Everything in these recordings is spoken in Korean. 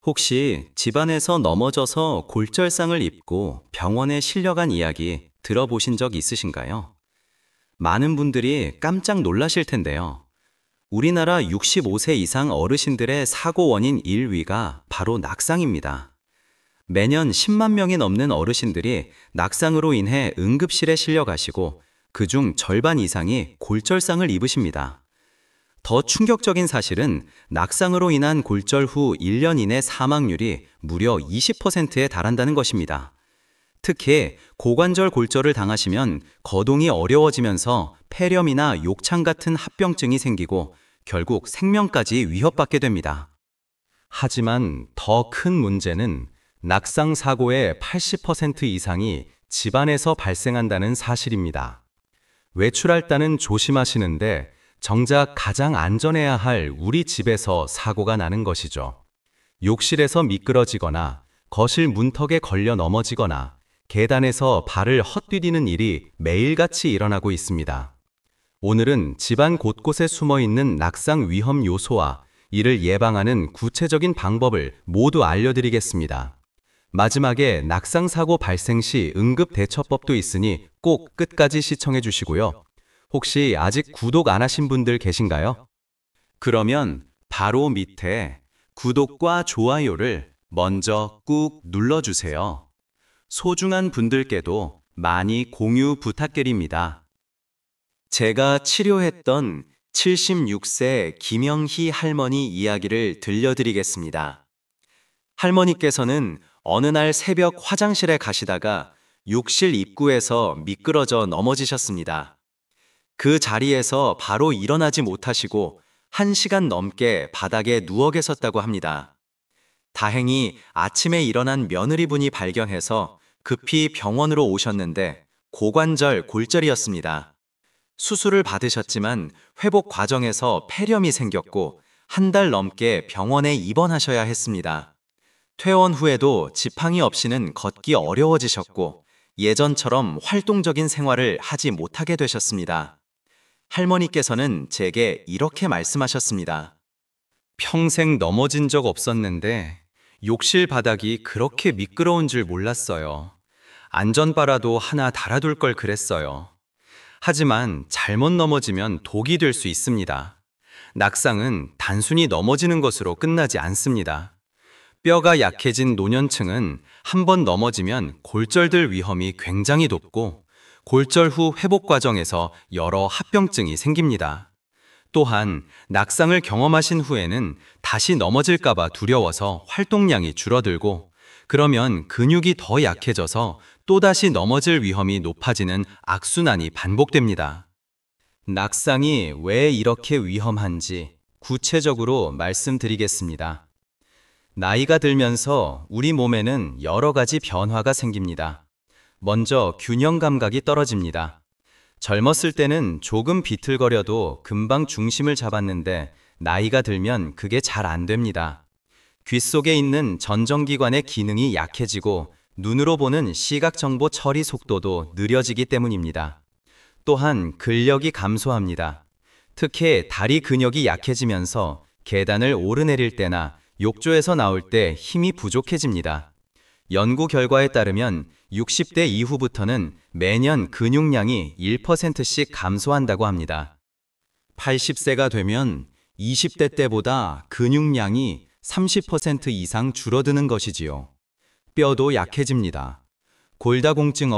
혹시 집안에서 넘어져서 골절상을 입고 병원에 실려간 이야기 들어보신 적 있으신가요? 많은 분들이 깜짝 놀라실 텐데요. 우리나라 65세 이상 어르신들의 사고 원인 1위가 바로 낙상입니다. 매년 10만 명이 넘는 어르신들이 낙상으로 인해 응급실에 실려가시고 그중 절반 이상이 골절상을 입으십니다. 더 충격적인 사실은 낙상으로 인한 골절 후 1년 이내 사망률이 무려 20%에 달한다는 것입니다. 특히 고관절 골절을 당하시면 거동이 어려워지면서 폐렴이나 욕창 같은 합병증이 생기고 결국 생명까지 위협받게 됩니다. 하지만 더 큰 문제는 낙상 사고의 80% 이상이 집안에서 발생한다는 사실입니다. 외출할 때는 조심하시는데 정작 가장 안전해야 할 우리 집에서 사고가 나는 것이죠. 욕실에서 미끄러지거나 거실 문턱에 걸려 넘어지거나 계단에서 발을 헛디디는 일이 매일같이 일어나고 있습니다. 오늘은 집안 곳곳에 숨어 있는 낙상 위험 요소와 이를 예방하는 구체적인 방법을 모두 알려드리겠습니다. 마지막에 낙상 사고 발생 시 응급 대처법도 있으니 꼭 끝까지 시청해 주시고요. 혹시 아직 구독 안 하신 분들 계신가요? 그러면 바로 밑에 구독과 좋아요를 먼저 꾹 눌러주세요. 소중한 분들께도 많이 공유 부탁드립니다. 제가 치료했던 76세 김영희 할머니 이야기를 들려드리겠습니다. 할머니께서는 어느 날 새벽 화장실에 가시다가 욕실 입구에서 미끄러져 넘어지셨습니다. 그 자리에서 바로 일어나지 못하시고 1시간 넘게 바닥에 누워 계셨다고 합니다. 다행히 아침에 일어난 며느리분이 발견해서 급히 병원으로 오셨는데 고관절 골절이었습니다. 수술을 받으셨지만 회복 과정에서 폐렴이 생겼고 1달 넘게 병원에 입원하셔야 했습니다. 퇴원 후에도 지팡이 없이는 걷기 어려워지셨고 예전처럼 활동적인 생활을 하지 못하게 되셨습니다. 할머니께서는 제게 이렇게 말씀하셨습니다. 평생 넘어진 적 없었는데 욕실 바닥이 그렇게 미끄러운 줄 몰랐어요. 안전바라도 하나 달아둘 걸 그랬어요. 하지만 잘못 넘어지면 독이 될 수 있습니다. 낙상은 단순히 넘어지는 것으로 끝나지 않습니다. 뼈가 약해진 노년층은 한 번 넘어지면 골절될 위험이 굉장히 높고 골절 후 회복 과정에서 여러 합병증이 생깁니다. 또한 낙상을 경험하신 후에는 다시 넘어질까 봐 두려워서 활동량이 줄어들고 그러면 근육이 더 약해져서 또다시 넘어질 위험이 높아지는 악순환이 반복됩니다. 낙상이 왜 이렇게 위험한지 구체적으로 말씀드리겠습니다. 나이가 들면서 우리 몸에는 여러 가지 변화가 생깁니다. 먼저 균형 감각이 떨어집니다. 젊었을 때는 조금 비틀거려도 금방 중심을 잡았는데 나이가 들면 그게 잘 안 됩니다. 귀 속에 있는 전정기관의 기능이 약해지고 눈으로 보는 시각정보 처리 속도도 느려지기 때문입니다. 또한 근력이 감소합니다. 특히 다리 근육이 약해지면서 계단을 오르내릴 때나 욕조에서 나올 때 힘이 부족해집니다. 연구 결과에 따르면 60대 이후부터는 매년 근육량이 1%씩 감소한다고 합니다. 80세가 되면 20대 때보다 근육량이 30% 이상 줄어드는 것이지요. 뼈도 약해집니다. 골다공증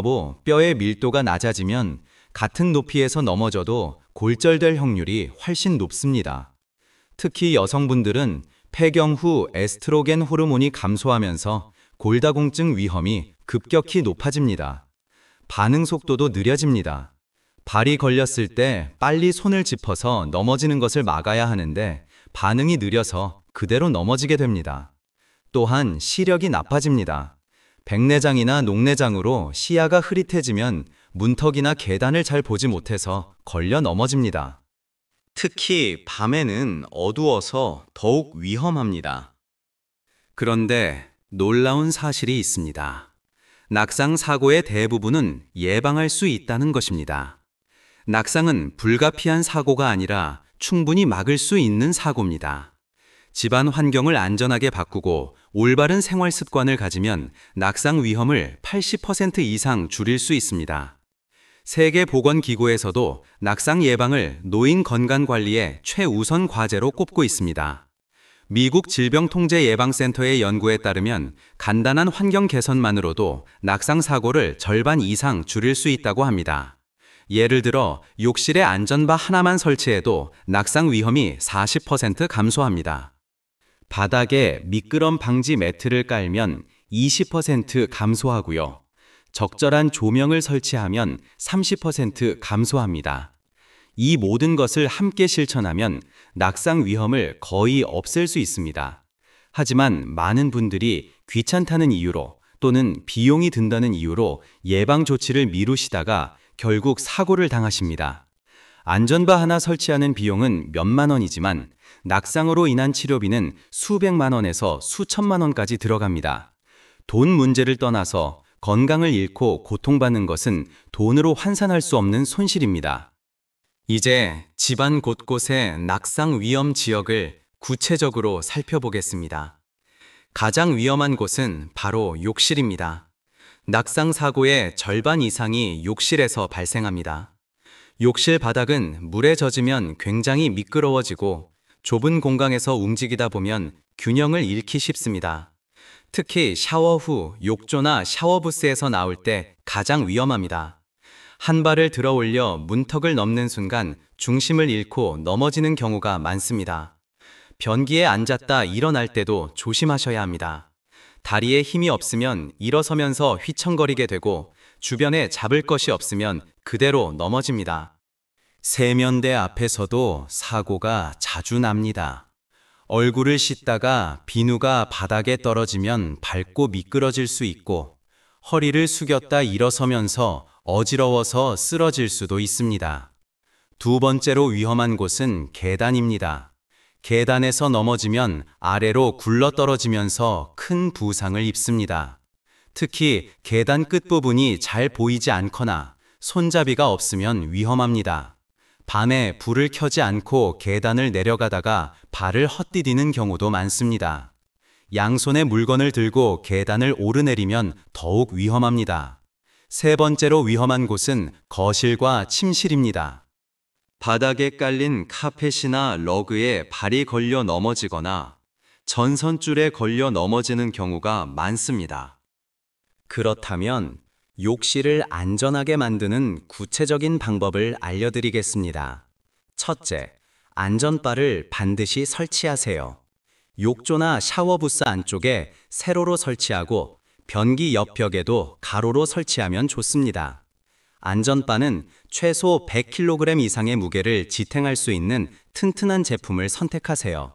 뼈의 밀도가 낮아지면 같은 높이에서 넘어져도 골절될 확률이 훨씬 높습니다. 특히 여성분들은 폐경 후 에스트로겐 호르몬이 감소하면서 골다공증 위험이 급격히 높아집니다. 반응 속도도 느려집니다. 발이 걸렸을 때 빨리 손을 짚어서 넘어지는 것을 막아야 하는데 반응이 느려서 그대로 넘어지게 됩니다. 또한 시력이 나빠집니다. 백내장이나 녹내장으로 시야가 흐릿해지면 문턱이나 계단을 잘 보지 못해서 걸려 넘어집니다. 특히 밤에는 어두워서 더욱 위험합니다. 그런데 놀라운 사실이 있습니다. 낙상 사고의 대부분은 예방할 수 있다는 것입니다. 낙상은 불가피한 사고가 아니라 충분히 막을 수 있는 사고입니다. 집안 환경을 안전하게 바꾸고 올바른 생활 습관을 가지면 낙상 위험을 80% 이상 줄일 수 있습니다. 세계보건기구에서도 낙상 예방을 노인 건강 관리의 최우선 과제로 꼽고 있습니다. 미국 질병통제예방센터의 연구에 따르면 간단한 환경 개선만으로도 낙상 사고를 절반 이상 줄일 수 있다고 합니다. 예를 들어 욕실에 안전바 하나만 설치해도 낙상 위험이 40% 감소합니다. 바닥에 미끄럼 방지 매트를 깔면 20% 감소하고요. 적절한 조명을 설치하면 30% 감소합니다. 이 모든 것을 함께 실천하면 낙상 위험을 거의 없앨 수 있습니다. 하지만 많은 분들이 귀찮다는 이유로 또는 비용이 든다는 이유로 예방 조치를 미루시다가 결국 사고를 당하십니다. 안전바 하나 설치하는 비용은 몇만 원이지만 낙상으로 인한 치료비는 수백만 원에서 수천만 원까지 들어갑니다. 돈 문제를 떠나서 건강을 잃고 고통받는 것은 돈으로 환산할 수 없는 손실입니다. 이제 집안 곳곳의 낙상 위험 지역을 구체적으로 살펴보겠습니다. 가장 위험한 곳은 바로 욕실입니다. 낙상 사고의 절반 이상이 욕실에서 발생합니다. 욕실 바닥은 물에 젖으면 굉장히 미끄러워지고 좁은 공간에서 움직이다 보면 균형을 잃기 쉽습니다. 특히 샤워 후 욕조나 샤워부스에서 나올 때 가장 위험합니다. 한 발을 들어 올려 문턱을 넘는 순간 중심을 잃고 넘어지는 경우가 많습니다. 변기에 앉았다 일어날 때도 조심하셔야 합니다. 다리에 힘이 없으면 일어서면서 휘청거리게 되고 주변에 잡을 것이 없으면 그대로 넘어집니다. 세면대 앞에서도 사고가 자주 납니다. 얼굴을 씻다가 비누가 바닥에 떨어지면 밟고 미끄러질 수 있고 허리를 숙였다 일어서면서 어지러워서 쓰러질 수도 있습니다. 두 번째로 위험한 곳은 계단입니다. 계단에서 넘어지면 아래로 굴러 떨어지면서 큰 부상을 입습니다. 특히 계단 끝부분이 잘 보이지 않거나 손잡이가 없으면 위험합니다. 밤에 불을 켜지 않고 계단을 내려가다가 발을 헛디디는 경우도 많습니다. 양손에 물건을 들고 계단을 오르내리면 더욱 위험합니다. 세 번째로 위험한 곳은 거실과 침실입니다. 바닥에 깔린 카펫이나 러그에 발이 걸려 넘어지거나 전선줄에 걸려 넘어지는 경우가 많습니다. 그렇다면 욕실을 안전하게 만드는 구체적인 방법을 알려드리겠습니다. 첫째, 안전바를 반드시 설치하세요. 욕조나 샤워부스 안쪽에 세로로 설치하고 변기 옆 벽에도 가로로 설치하면 좋습니다. 안전바는 최소 100kg 이상의 무게를 지탱할 수 있는 튼튼한 제품을 선택하세요.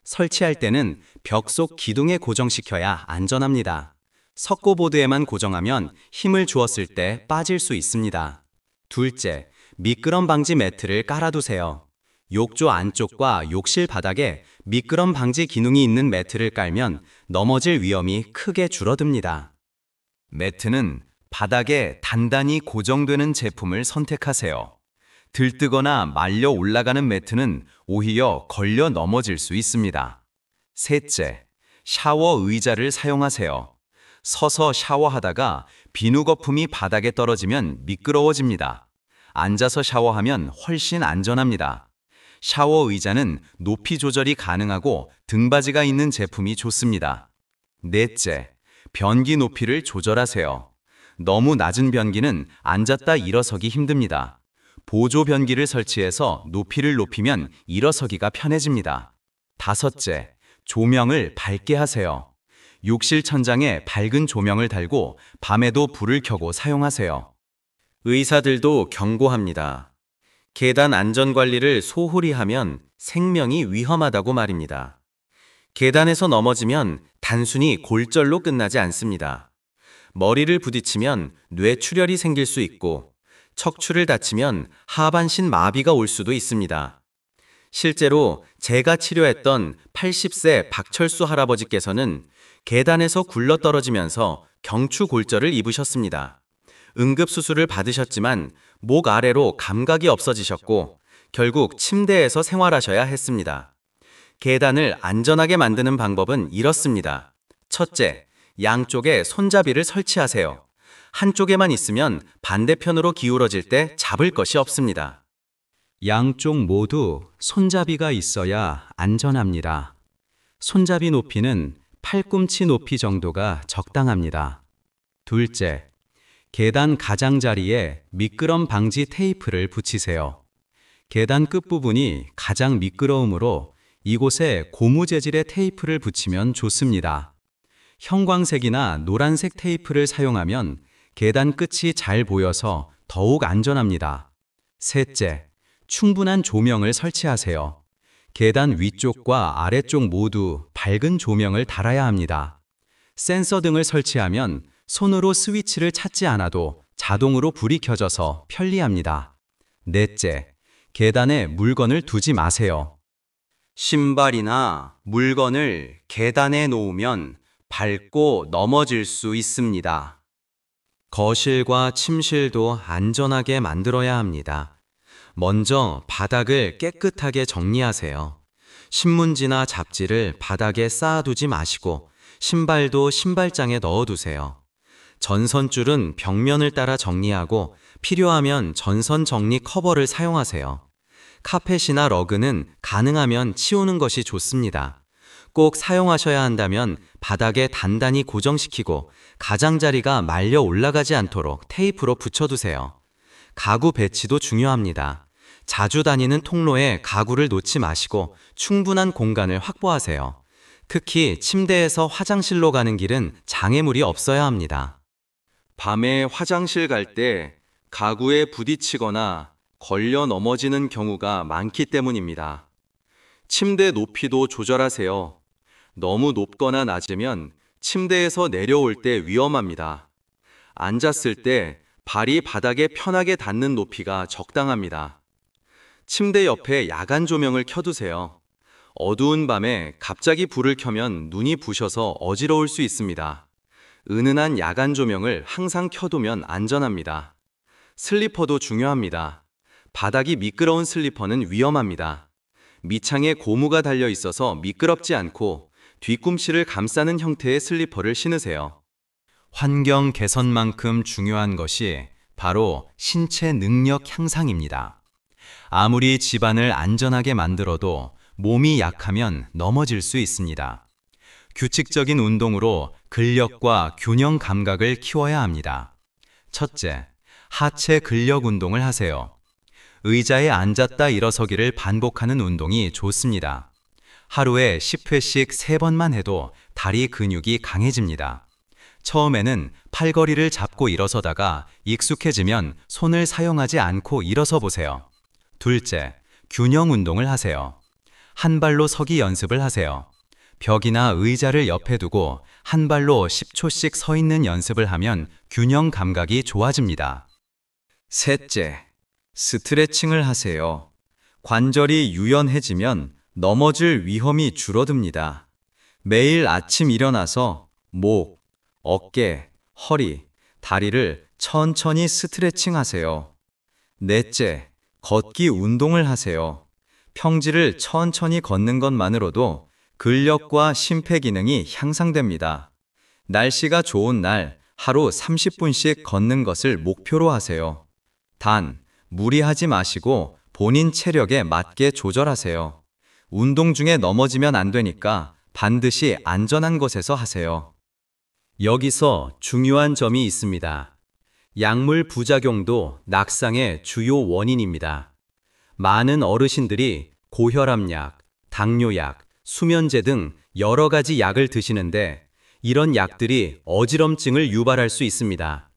설치할 때는 벽 속 기둥에 고정시켜야 안전합니다. 석고보드에만 고정하면 힘을 주었을 때 빠질 수 있습니다. 둘째, 미끄럼 방지 매트를 깔아두세요. 욕조 안쪽과 욕실 바닥에 미끄럼 방지 기능이 있는 매트를 깔면 넘어질 위험이 크게 줄어듭니다. 매트는 바닥에 단단히 고정되는 제품을 선택하세요. 들뜨거나 말려 올라가는 매트는 오히려 걸려 넘어질 수 있습니다. 셋째, 샤워 의자를 사용하세요. 서서 샤워하다가 비누 거품이 바닥에 떨어지면 미끄러워집니다. 앉아서 샤워하면 훨씬 안전합니다. 샤워 의자는 높이 조절이 가능하고 등받이가 있는 제품이 좋습니다. 넷째, 변기 높이를 조절하세요. 너무 낮은 변기는 앉았다 일어서기 힘듭니다. 보조 변기를 설치해서 높이를 높이면 일어서기가 편해집니다. 다섯째, 조명을 밝게 하세요. 욕실 천장에 밝은 조명을 달고 밤에도 불을 켜고 사용하세요. 의사들도 경고합니다. 계단 안전관리를 소홀히 하면 생명이 위험하다고 말입니다. 계단에서 넘어지면 단순히 골절로 끝나지 않습니다. 머리를 부딪히면 뇌출혈이 생길 수 있고 척추를 다치면 하반신 마비가 올 수도 있습니다. 실제로 제가 치료했던 80세 박철수 할아버지께서는 계단에서 굴러떨어지면서 경추 골절을 입으셨습니다. 응급수술을 받으셨지만 목 아래로 감각이 없어지셨고 결국 침대에서 생활하셔야 했습니다. 계단을 안전하게 만드는 방법은 이렇습니다. 첫째, 양쪽에 손잡이를 설치하세요. 한쪽에만 있으면 반대편으로 기울어질 때 잡을 것이 없습니다. 양쪽 모두 손잡이가 있어야 안전합니다. 손잡이 높이는 팔꿈치 높이 정도가 적당합니다. 둘째, 계단 가장자리에 미끄럼 방지 테이프를 붙이세요. 계단 끝부분이 가장 미끄러우므로 이곳에 고무 재질의 테이프를 붙이면 좋습니다. 형광색이나 노란색 테이프를 사용하면 계단 끝이 잘 보여서 더욱 안전합니다. 셋째, 충분한 조명을 설치하세요. 계단 위쪽과 아래쪽 모두 밝은 조명을 달아야 합니다. 센서 등을 설치하면 손으로 스위치를 찾지 않아도 자동으로 불이 켜져서 편리합니다. 넷째, 계단에 물건을 두지 마세요. 신발이나 물건을 계단에 놓으면 밟고 넘어질 수 있습니다. 거실과 침실도 안전하게 만들어야 합니다. 먼저 바닥을 깨끗하게 정리하세요. 신문지나 잡지를 바닥에 쌓아두지 마시고 신발도 신발장에 넣어두세요. 전선줄은 벽면을 따라 정리하고 필요하면 전선 정리 커버를 사용하세요. 카펫이나 러그는 가능하면 치우는 것이 좋습니다. 꼭 사용하셔야 한다면 바닥에 단단히 고정시키고 가장자리가 말려 올라가지 않도록 테이프로 붙여두세요. 가구 배치도 중요합니다. 자주 다니는 통로에 가구를 놓지 마시고 충분한 공간을 확보하세요. 특히 침대에서 화장실로 가는 길은 장애물이 없어야 합니다. 밤에 화장실 갈 때 가구에 부딪히거나 걸려 넘어지는 경우가 많기 때문입니다. 침대 높이도 조절하세요. 너무 높거나 낮으면 침대에서 내려올 때 위험합니다. 앉았을 때 발이 바닥에 편하게 닿는 높이가 적당합니다. 침대 옆에 야간 조명을 켜두세요. 어두운 밤에 갑자기 불을 켜면 눈이 부셔서 어지러울 수 있습니다. 은은한 야간 조명을 항상 켜두면 안전합니다. 슬리퍼도 중요합니다. 바닥이 미끄러운 슬리퍼는 위험합니다. 밑창에 고무가 달려 있어서 미끄럽지 않고 뒤꿈치를 감싸는 형태의 슬리퍼를 신으세요. 환경 개선만큼 중요한 것이 바로 신체 능력 향상입니다. 아무리 집안을 안전하게 만들어도 몸이 약하면 넘어질 수 있습니다. 규칙적인 운동으로 근력과 균형 감각을 키워야 합니다. 첫째, 하체 근력 운동을 하세요. 의자에 앉았다 일어서기를 반복하는 운동이 좋습니다. 하루에 10회씩 3번만 해도 다리 근육이 강해집니다. 처음에는 팔걸이를 잡고 일어서다가 익숙해지면 손을 사용하지 않고 일어서 보세요. 둘째, 균형 운동을 하세요. 한 발로 서기 연습을 하세요. 벽이나 의자를 옆에 두고 한 발로 10초씩 서 있는 연습을 하면 균형 감각이 좋아집니다. 셋째, 스트레칭을 하세요. 관절이 유연해지면 넘어질 위험이 줄어듭니다. 매일 아침 일어나서 목, 어깨, 허리, 다리를 천천히 스트레칭 하세요. 넷째, 걷기 운동을 하세요. 평지를 천천히 걷는 것만으로도 근력과 심폐기능이 향상됩니다. 날씨가 좋은 날 하루 30분씩 걷는 것을 목표로 하세요. 단, 무리하지 마시고 본인 체력에 맞게 조절하세요. 운동 중에 넘어지면 안 되니까 반드시 안전한 곳에서 하세요. 여기서 중요한 점이 있습니다. 약물 부작용도 낙상의 주요 원인입니다. 많은 어르신들이 고혈압약, 당뇨약, 수면제 등 여러 가지 약을 드시는데 이런 약들이 어지럼증을 유발할 수 있습니다.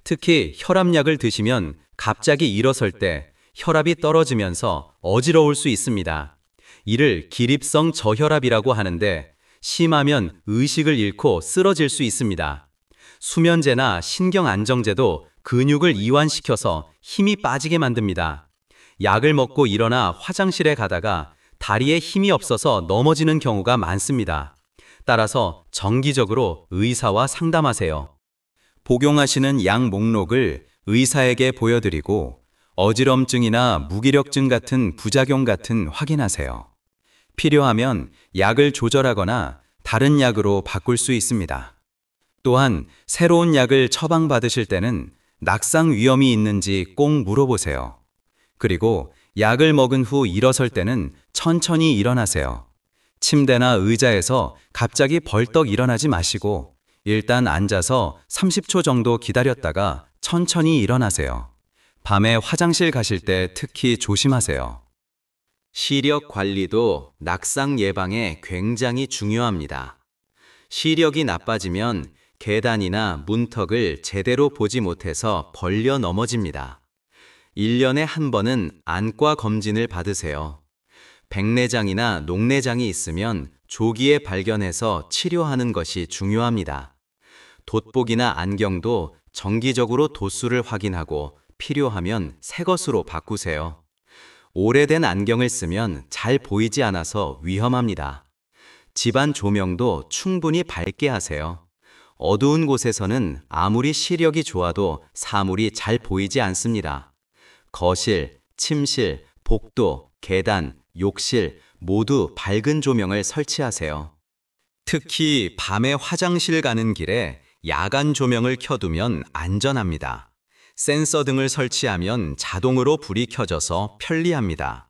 특히 혈압약을 드시면 갑자기 일어설 때 혈압이 떨어지면서 어지러울 수 있습니다. 이를 기립성 저혈압이라고 하는데 심하면 의식을 잃고 쓰러질 수 있습니다. 수면제나 신경안정제도 근육을 이완시켜서 힘이 빠지게 만듭니다. 약을 먹고 일어나 화장실에 가다가 다리에 힘이 없어서 넘어지는 경우가 많습니다. 따라서 정기적으로 의사와 상담하세요. 복용하시는 약 목록을 의사에게 보여드리고 어지럼증이나 무기력증 같은 부작용 같은 확인하세요. 필요하면 약을 조절하거나 다른 약으로 바꿀 수 있습니다. 또한 새로운 약을 처방받으실 때는 낙상 위험이 있는지 꼭 물어보세요. 그리고 약을 먹은 후 일어설 때는 천천히 일어나세요. 침대나 의자에서 갑자기 벌떡 일어나지 마시고 일단 앉아서 30초 정도 기다렸다가 천천히 일어나세요. 밤에 화장실 가실 때 특히 조심하세요. 시력 관리도 낙상 예방에 굉장히 중요합니다. 시력이 나빠지면 계단이나 문턱을 제대로 보지 못해서 벌려 넘어집니다. 1년에 한 번은 안과 검진을 받으세요. 백내장이나 녹내장이 있으면 조기에 발견해서 치료하는 것이 중요합니다. 돋보기나 안경도 정기적으로 도수를 확인하고 필요하면 새 것으로 바꾸세요. 오래된 안경을 쓰면 잘 보이지 않아서 위험합니다. 집안 조명도 충분히 밝게 하세요. 어두운 곳에서는 아무리 시력이 좋아도 사물이 잘 보이지 않습니다. 거실, 침실, 복도, 계단, 욕실 모두 밝은 조명을 설치하세요. 특히 밤에 화장실 가는 길에 야간 조명을 켜두면 안전합니다. 센서 등을 설치하면 자동으로 불이 켜져서 편리합니다.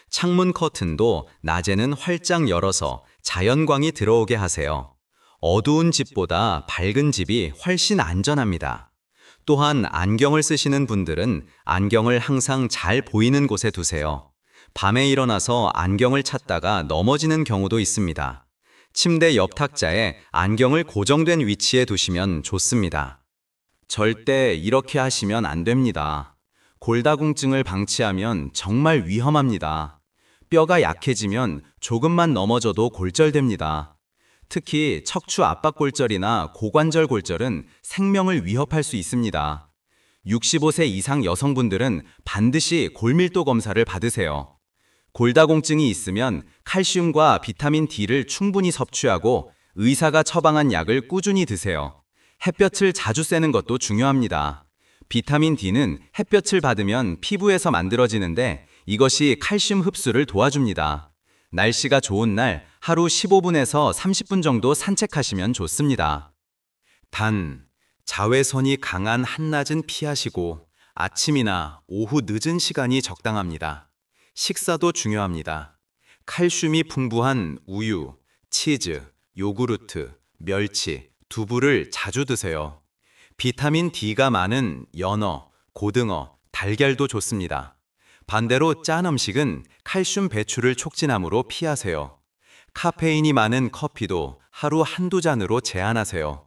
창문 커튼도 낮에는 활짝 열어서 자연광이 들어오게 하세요. 어두운 집보다 밝은 집이 훨씬 안전합니다. 또한 안경을 쓰시는 분들은 안경을 항상 잘 보이는 곳에 두세요. 밤에 일어나서 안경을 찾다가 넘어지는 경우도 있습니다. 침대 옆 탁자에 안경을 고정된 위치에 두시면 좋습니다. 절대 이렇게 하시면 안 됩니다. 골다공증을 방치하면 정말 위험합니다. 뼈가 약해지면 조금만 넘어져도 골절됩니다. 특히 척추 압박골절이나 고관절 골절은 생명을 위협할 수 있습니다. 65세 이상 여성분들은 반드시 골밀도 검사를 받으세요. 골다공증이 있으면 칼슘과 비타민 D를 충분히 섭취하고 의사가 처방한 약을 꾸준히 드세요. 햇볕을 자주 쐬는 것도 중요합니다. 비타민 D는 햇볕을 받으면 피부에서 만들어지는데 이것이 칼슘 흡수를 도와줍니다. 날씨가 좋은 날 하루 15분에서 30분 정도 산책하시면 좋습니다. 단, 자외선이 강한 한낮은 피하시고 아침이나 오후 늦은 시간이 적당합니다. 식사도 중요합니다. 칼슘이 풍부한 우유, 치즈, 요구르트, 멸치, 두부를 자주 드세요. 비타민 D가 많은 연어, 고등어, 달걀도 좋습니다. 반대로 짠 음식은 칼슘 배출을 촉진하므로 피하세요. 카페인이 많은 커피도 하루 한두 잔으로 제한하세요.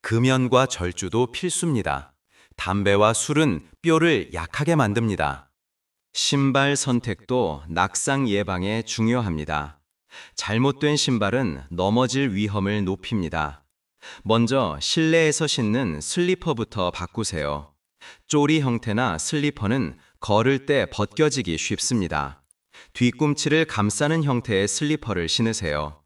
금연과 절주도 필수입니다. 담배와 술은 뼈를 약하게 만듭니다. 신발 선택도 낙상 예방에 중요합니다. 잘못된 신발은 넘어질 위험을 높입니다. 먼저 실내에서 신는 슬리퍼부터 바꾸세요. 쪼리 형태나 슬리퍼는 걸을 때 벗겨지기 쉽습니다. 뒤꿈치를 감싸는 형태의 슬리퍼를 신으세요.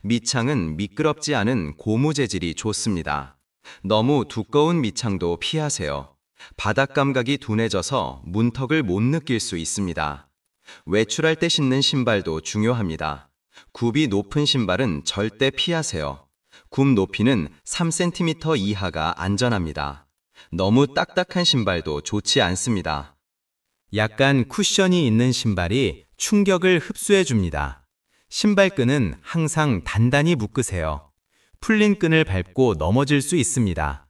밑창은 미끄럽지 않은 고무 재질이 좋습니다. 너무 두꺼운 밑창도 피하세요. 바닥 감각이 둔해져서 문턱을 못 느낄 수 있습니다. 외출할 때 신는 신발도 중요합니다. 굽이 높은 신발은 절대 피하세요. 굽 높이는 3cm 이하가 안전합니다. 너무 딱딱한 신발도 좋지 않습니다. 약간 쿠션이 있는 신발이 충격을 흡수해 줍니다. 신발끈은 항상 단단히 묶으세요. 풀린 끈을 밟고 넘어질 수 있습니다.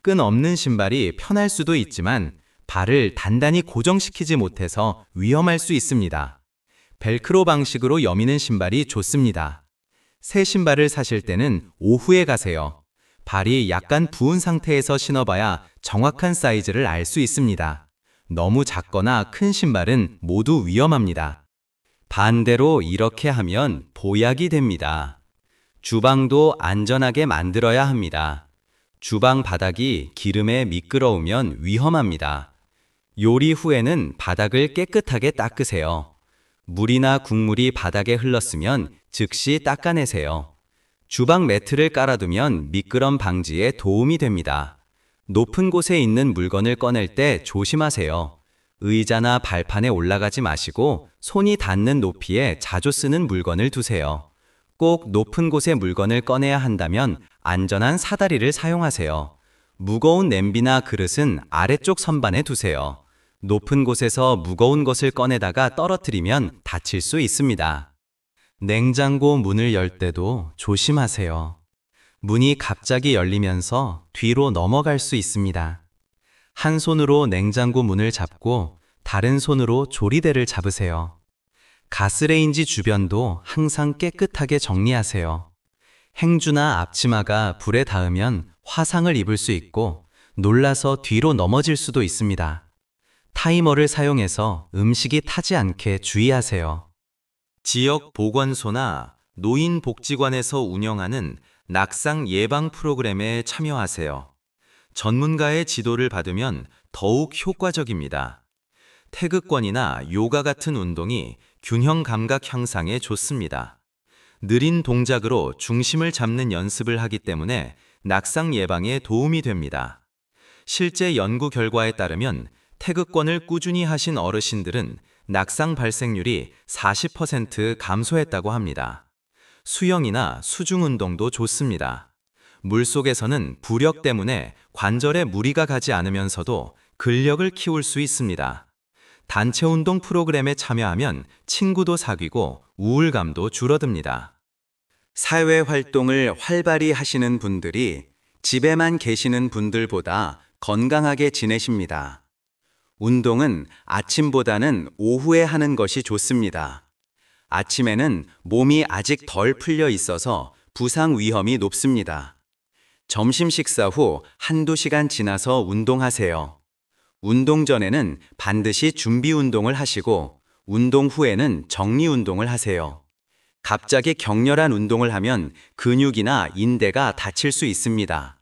끈 없는 신발이 편할 수도 있지만 발을 단단히 고정시키지 못해서 위험할 수 있습니다. 벨크로 방식으로 여미는 신발이 좋습니다. 새 신발을 사실 때는 오후에 가세요. 발이 약간 부은 상태에서 신어봐야 정확한 사이즈를 알 수 있습니다. 너무 작거나 큰 신발은 모두 위험합니다. 반대로 이렇게 하면 보약이 됩니다. 주방도 안전하게 만들어야 합니다. 주방 바닥이 기름에 미끄러우면 위험합니다. 요리 후에는 바닥을 깨끗하게 닦으세요. 물이나 국물이 바닥에 흘렀으면 즉시 닦아내세요. 주방 매트를 깔아두면 미끄럼 방지에 도움이 됩니다. 높은 곳에 있는 물건을 꺼낼 때 조심하세요. 의자나 발판에 올라가지 마시고 손이 닿는 높이에 자주 쓰는 물건을 두세요. 꼭 높은 곳에 물건을 꺼내야 한다면 안전한 사다리를 사용하세요. 무거운 냄비나 그릇은 아래쪽 선반에 두세요. 높은 곳에서 무거운 것을 꺼내다가 떨어뜨리면 다칠 수 있습니다. 냉장고 문을 열 때도 조심하세요. 문이 갑자기 열리면서 뒤로 넘어갈 수 있습니다. 한 손으로 냉장고 문을 잡고 다른 손으로 조리대를 잡으세요. 가스레인지 주변도 항상 깨끗하게 정리하세요. 행주나 앞치마가 불에 닿으면 화상을 입을 수 있고 놀라서 뒤로 넘어질 수도 있습니다. 타이머를 사용해서 음식이 타지 않게 주의하세요. 지역 보건소나 노인복지관에서 운영하는 낙상 예방 프로그램에 참여하세요. 전문가의 지도를 받으면 더욱 효과적입니다. 태극권이나 요가 같은 운동이 균형 감각 향상에 좋습니다. 느린 동작으로 중심을 잡는 연습을 하기 때문에 낙상 예방에 도움이 됩니다. 실제 연구 결과에 따르면 태극권을 꾸준히 하신 어르신들은 낙상 발생률이 40% 감소했다고 합니다. 수영이나 수중 운동도 좋습니다. 물속에서는 부력 때문에 관절에 무리가 가지 않으면서도 근력을 키울 수 있습니다. 단체 운동 프로그램에 참여하면 친구도 사귀고 우울감도 줄어듭니다. 사회 활동을 활발히 하시는 분들이 집에만 계시는 분들보다 건강하게 지내십니다. 운동은 아침보다는 오후에 하는 것이 좋습니다. 아침에는 몸이 아직 덜 풀려 있어서 부상 위험이 높습니다. 점심 식사 후 한두 시간 지나서 운동하세요. 운동 전에는 반드시 준비 운동을 하시고 운동 후에는 정리 운동을 하세요. 갑자기 격렬한 운동을 하면 근육이나 인대가 다칠 수 있습니다.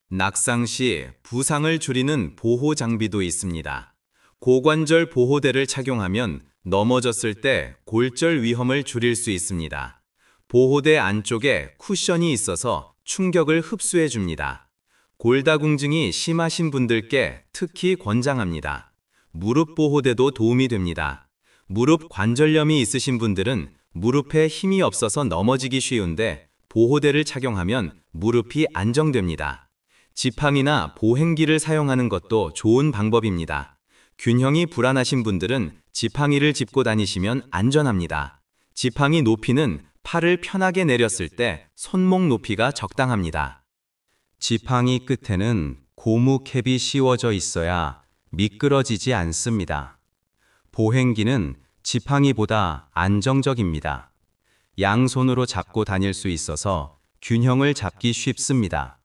낙상 시 부상을 줄이는 보호 장비도 있습니다. 고관절 보호대를 착용하면 넘어졌을 때 골절 위험을 줄일 수 있습니다. 보호대 안쪽에 쿠션이 있어서 충격을 흡수해 줍니다. 골다공증이 심하신 분들께 특히 권장합니다. 무릎 보호대도 도움이 됩니다. 무릎 관절염이 있으신 분들은 무릎에 힘이 없어서 넘어지기 쉬운데 보호대를 착용하면 무릎이 안정됩니다. 지팡이나 보행기를 사용하는 것도 좋은 방법입니다. 균형이 불안하신 분들은 지팡이를 짚고 다니시면 안전합니다. 지팡이 높이는 팔을 편하게 내렸을 때 손목 높이가 적당합니다. 지팡이 끝에는 고무 캡이 씌워져 있어야 미끄러지지 않습니다. 보행기는 지팡이보다 안정적입니다. 양손으로 잡고 다닐 수 있어서 균형을 잡기 쉽습니다.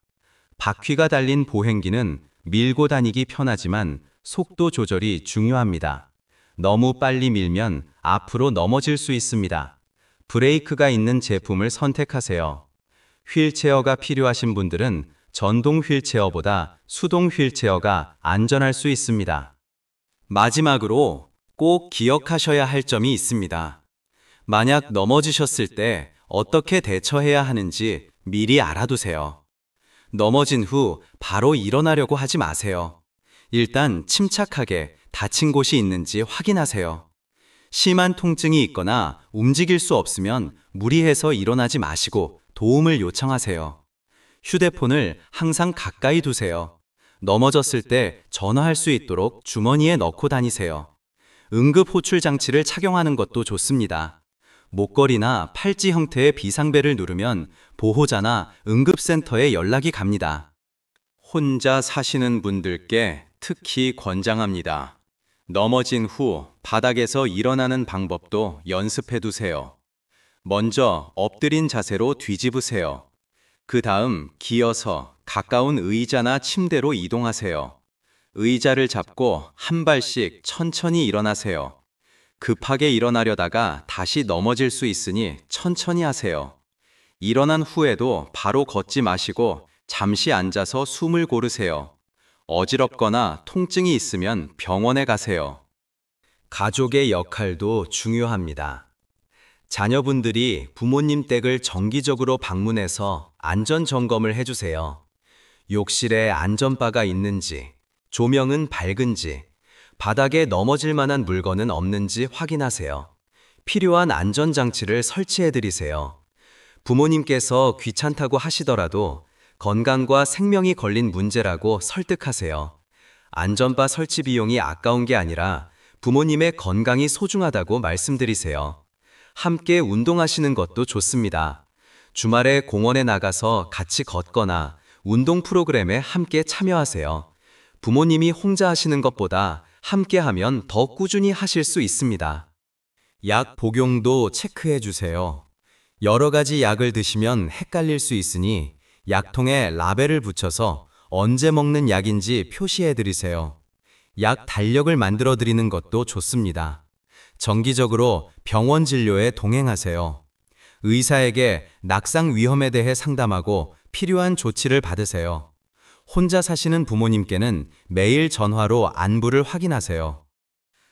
바퀴가 달린 보행기는 밀고 다니기 편하지만 속도 조절이 중요합니다. 너무 빨리 밀면 앞으로 넘어질 수 있습니다. 브레이크가 있는 제품을 선택하세요. 휠체어가 필요하신 분들은 전동 휠체어보다 수동 휠체어가 안전할 수 있습니다. 마지막으로 꼭 기억하셔야 할 점이 있습니다. 만약 넘어지셨을 때 어떻게 대처해야 하는지 미리 알아두세요. 넘어진 후 바로 일어나려고 하지 마세요. 일단 침착하게 다친 곳이 있는지 확인하세요. 심한 통증이 있거나 움직일 수 없으면 무리해서 일어나지 마시고 도움을 요청하세요. 휴대폰을 항상 가까이 두세요. 넘어졌을 때 전화할 수 있도록 주머니에 넣고 다니세요. 응급 호출 장치를 착용하는 것도 좋습니다. 목걸이나 팔찌 형태의 비상벨을 누르면 보호자나 응급센터에 연락이 갑니다. 혼자 사시는 분들께 특히 권장합니다. 넘어진 후 바닥에서 일어나는 방법도 연습해 두세요. 먼저 엎드린 자세로 뒤집으세요. 그 다음 기어서 가까운 의자나 침대로 이동하세요. 의자를 잡고 한 발씩 천천히 일어나세요. 급하게 일어나려다가 다시 넘어질 수 있으니 천천히 하세요. 일어난 후에도 바로 걷지 마시고 잠시 앉아서 숨을 고르세요. 어지럽거나 통증이 있으면 병원에 가세요. 가족의 역할도 중요합니다. 자녀분들이 부모님 댁을 정기적으로 방문해서 안전 점검을 해주세요. 욕실에 안전바가 있는지, 조명은 밝은지, 바닥에 넘어질 만한 물건은 없는지 확인하세요. 필요한 안전장치를 설치해드리세요. 부모님께서 귀찮다고 하시더라도 건강과 생명이 걸린 문제라고 설득하세요. 안전바 설치 비용이 아까운 게 아니라 부모님의 건강이 소중하다고 말씀드리세요. 함께 운동하시는 것도 좋습니다. 주말에 공원에 나가서 같이 걷거나 운동 프로그램에 함께 참여하세요. 부모님이 혼자 하시는 것보다 함께 하면 더 꾸준히 하실 수 있습니다. 약 복용도 체크해 주세요. 여러 가지 약을 드시면 헷갈릴 수 있으니 약통에 라벨을 붙여서 언제 먹는 약인지 표시해 드리세요. 약 달력을 만들어 드리는 것도 좋습니다. 정기적으로 병원 진료에 동행하세요. 의사에게 낙상 위험에 대해 상담하고 필요한 조치를 받으세요. 혼자 사시는 부모님께는 매일 전화로 안부를 확인하세요.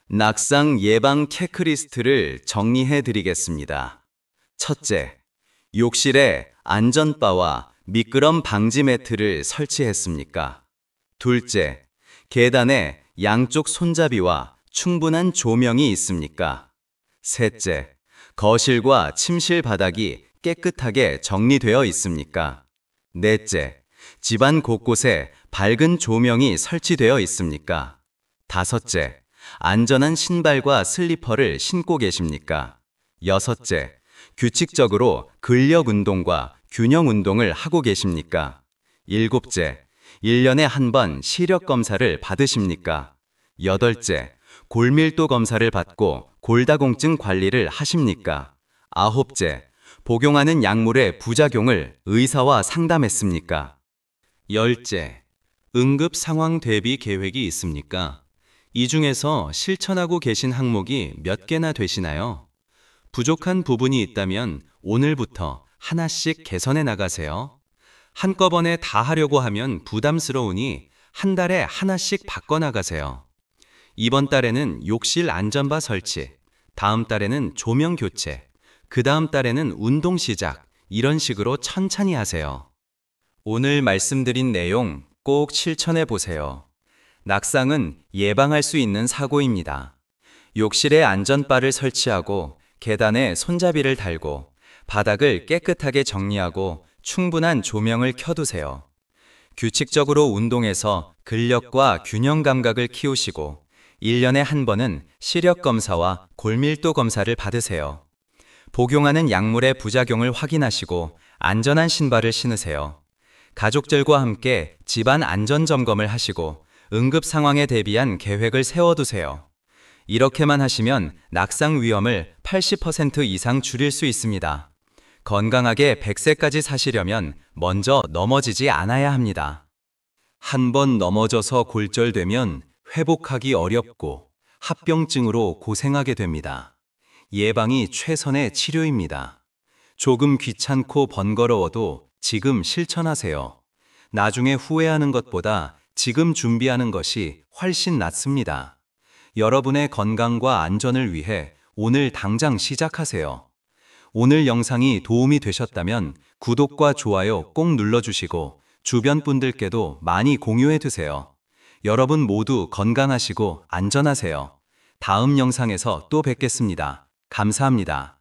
낙상 예방 체크리스트를 정리해 드리겠습니다. 첫째, 욕실에 안전바와 미끄럼 방지 매트를 설치했습니까? 둘째, 계단에 양쪽 손잡이와 충분한 조명이 있습니까? 셋째, 거실과 침실 바닥이 깨끗하게 정리되어 있습니까? 넷째, 집안 곳곳에 밝은 조명이 설치되어 있습니까? 다섯째, 안전한 신발과 슬리퍼를 신고 계십니까? 여섯째, 규칙적으로 근력 운동과 균형 운동을 하고 계십니까? 일곱째, 1년에 한 번 시력 검사를 받으십니까? 여덟째, 골밀도 검사를 받고 골다공증 관리를 하십니까? 아홉째, 복용하는 약물의 부작용을 의사와 상담했습니까? 열째, 응급 상황 대비 계획이 있습니까? 이 중에서 실천하고 계신 항목이 몇 개나 되시나요? 부족한 부분이 있다면 오늘부터 하나씩 개선해 나가세요. 한꺼번에 다 하려고 하면 부담스러우니 한 달에 하나씩 바꿔 나가세요. 이번 달에는 욕실 안전바 설치, 다음 달에는 조명 교체, 그 다음 달에는 운동 시작, 이런 식으로 천천히 하세요. 오늘 말씀드린 내용 꼭 실천해 보세요. 낙상은 예방할 수 있는 사고입니다. 욕실에 안전바를 설치하고 계단에 손잡이를 달고 바닥을 깨끗하게 정리하고 충분한 조명을 켜두세요. 규칙적으로 운동해서 근력과 균형 감각을 키우시고 1년에 한 번은 시력 검사와 골밀도 검사를 받으세요. 복용하는 약물의 부작용을 확인하시고 안전한 신발을 신으세요. 가족들과 함께 집안 안전 점검을 하시고 응급 상황에 대비한 계획을 세워두세요. 이렇게만 하시면 낙상 위험을 80% 이상 줄일 수 있습니다. 건강하게 100세까지 사시려면 먼저 넘어지지 않아야 합니다. 한 번 넘어져서 골절되면 회복하기 어렵고 합병증으로 고생하게 됩니다. 예방이 최선의 치료입니다. 조금 귀찮고 번거로워도 지금 실천하세요. 나중에 후회하는 것보다 지금 준비하는 것이 훨씬 낫습니다. 여러분의 건강과 안전을 위해 오늘 당장 시작하세요. 오늘 영상이 도움이 되셨다면 구독과 좋아요 꼭 눌러주시고 주변 분들께도 많이 공유해 두세요. 여러분 모두 건강하시고 안전하세요. 다음 영상에서 또 뵙겠습니다. 감사합니다.